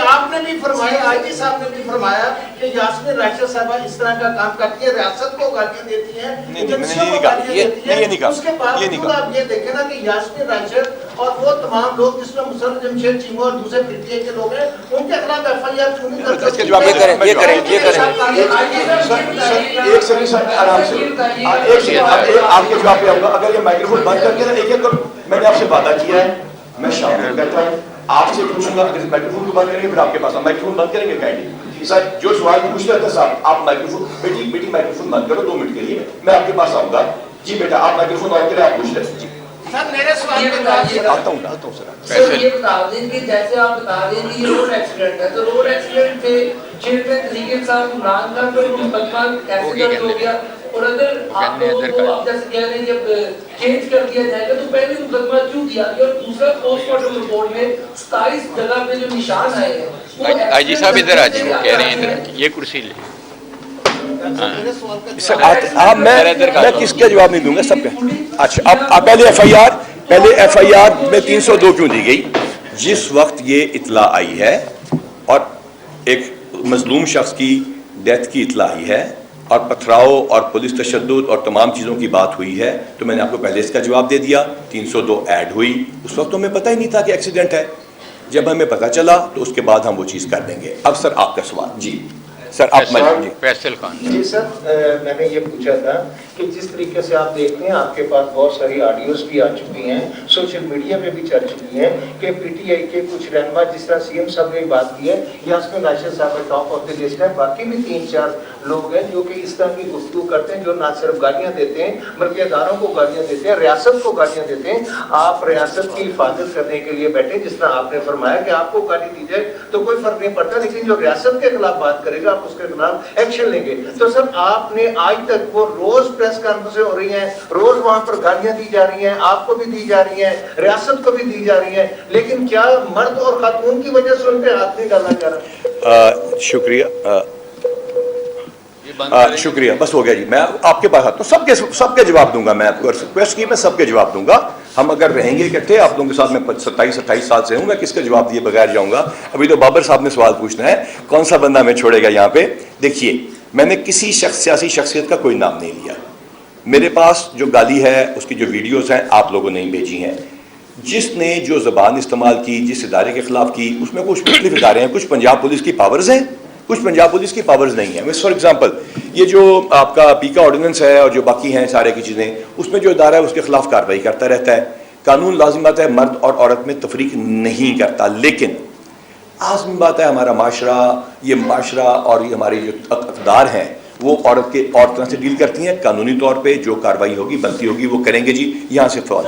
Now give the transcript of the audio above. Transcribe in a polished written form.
آپ نے بھی فرمایا, آئی جی صاحب نے بھی فرمایا کہ یاسمین راشد صاحبہ اس طرح کا کام کرتی ہے, ریاست کو گالیاں دیتی ہیں, ایجنسیوں کو گالیاں دیتی ہیں. اس کے باوجود آپ یہ دیکھیں نا کہ یاسمین راشد اور وہ تمام لوگ جس میں مسرت جمشید چیمہ اور دوسرے پی ٹی آئی کے لوگ ہیں, ان کے خلاف ایف آئی آر کیوں نہیں درج ہوتی؟ یہ کریں ایک سیکنڈ سر, آرام سے ایک سیکنڈ آپ کے جواب پہ آؤں گا. اگر یہ مائکروفون بند کر کے نا ایک ایک کر, میں نے آپ سے وعدہ کیا ہے میں شام میں کرتا ہوں, آپ سے پوچھوں گا. اگر مائکروفون کو بند کریں گے پھر آپ کے پاس مائکروفون بند کریں گے کائنڈلی سر, جو سوال پوچھتے ہیں صاحب آپ مائکروفون, بیٹی مائکروفون بند کرو 2 منٹ کے لیے, میں آپ کے پاس آؤں گا. جی بیٹا آپ مائکروفون بند کریں, آپ پوچھ لیں. جی سر میرے سوال پہ آتا ہوں سر یہ بتا دیں کہ جیسے آپ بتا دیں کہ یہ روڈ ایکسیڈنٹ ہے, تو روڈ ایکسیڈنٹ پہ چیئرمین طریقے صاحب عمران خان پر مقدمہ کیسے درج ہو گیا؟ اور اگر آپ لوگوں کو آپ جیسے کہہ رہے ہیں جب چینج کر دیا جائے گا تو پہلے مقدمہ کیوں دیا گیا؟ اور دوسرا پوسٹ مارٹم رپورٹ میں 27 جگہ پہ جو نشان آئے ہیں, آئی جی صاحب ادھر آ جائیں, کہہ رہے ہیں ادھر یہ کرسی لے. میں کس کا جواب نہیں دوں گا سب کا. اچھا اب پہلے ایف آئی آر میں 302 کیوں دی گئی؟ جس وقت یہ اطلاع آئی ہے اور ایک مظلوم شخص کی ڈیتھ کی اطلاع آئی ہے اور پتھراؤ اور پولیس تشدد اور تمام چیزوں کی بات ہوئی ہے, تو میں نے آپ کو پہلے اس کا جواب دے دیا. 302 ایڈ ہوئی, اس وقت تو ہمیں پتہ ہی نہیں تھا کہ ایکسیڈنٹ ہے. جب ہمیں پتہ چلا تو اس کے بعد ہم وہ چیز کر دیں گے. اب سر آپ کا سوال. جی سر آپ فیصل خان. جی سر, میں نے یہ پوچھا تھا کہ جس طریقے سے آپ دیکھتے ہیں آپ کے پاس بہت ساری آڈیوز بھی آ چکی ہیں, سوشل میڈیا پہ بھی چل چکی ہیں کہ پی ٹی آئی کے کچھ رہنما, جس طرح سی ایم صاحب نے بات کی ہے, یاسمین راشد صاحب ٹاپ آف دی لسٹ ہے, باقی بھی 3-4 لوگ ہیں جو کہ اس طرح کی گفتگو کرتے ہیں, جو نہ صرف گالیاں دیتے ہیں بلکہ اداروں کو گالیاں دیتے ہیں, ریاست کو گالیاں دیتے ہیں. آپ ریاست کی حفاظت کرنے کے لیے بیٹھے, جس طرح آپ نے فرمایا کہ آپ کو گالی دی جائے تو کوئی فرق نہیں پڑتا, لیکن جو ریاست کے خلاف بات کرے گا آپ اس کے خلاف ایکشن لیں گے. تو سر آپ نے آج تک, وہ روز پریس کانفرنسیں ہو رہی ہیں, روز وہاں پر گالیاں دی جا رہی ہیں, آپ کو بھی دی جا رہی ہیں, ریاست کو بھی دی جا رہی ہیں, لیکن کیا مرد اور خاتون کی وجہ سے ان پہ ہاتھ نہیں ڈالنا چاہ رہا؟ شکریہ, بس ہو گیا جی. میں آپ کے پاس آتا ہوں, سب کے جواب دوں گا. میں آپ کو ریکویسٹ کی, میں سب کے جواب دوں گا. ہم اگر رہیں گے اکٹھے آپ لوگوں کے ساتھ, میں 27-28 سال سے ہوں, میں کس کا جواب دیے بغیر جاؤں گا؟ ابھی تو بابر صاحب نے سوال پوچھنا ہے, کون سا بندہ ہمیں چھوڑے گا یہاں پہ. دیکھیے, میں نے کسی سیاسی شخصیت کا کوئی نام نہیں لیا. میرے پاس جو گالی ہے اس کی جو ویڈیوز ہیں آپ لوگوں نے ہی بھیجی ہیں. جس نے جو زبان استعمال کی, جس ادارے کے خلاف کی, اس میں کچھ مختلف ادارے ہیں. کچھ پنجاب پولیس کی پاورز ہیں, کچھ پنجاب پولیس کی پاورز نہیں ہیں. فار ایگزامپل یہ جو آپ کا پی کا آرڈیننس ہے اور جو باقی ہیں سارے کی چیزیں, اس میں جو ادارہ ہے اس کے خلاف کارروائی کرتا رہتا ہے. قانون لازم بات ہے مرد اور عورت میں تفریق نہیں کرتا, لیکن لازم بات ہے ہمارا معاشرہ, یہ معاشرہ اور یہ ہمارے جو اقدار ہیں وہ عورت کے اور طرح سے ڈیل کرتی ہیں. قانونی طور پہ جو کارروائی ہوگی بنتی ہوگی وہ کریں گے. جی یہاں سے فوال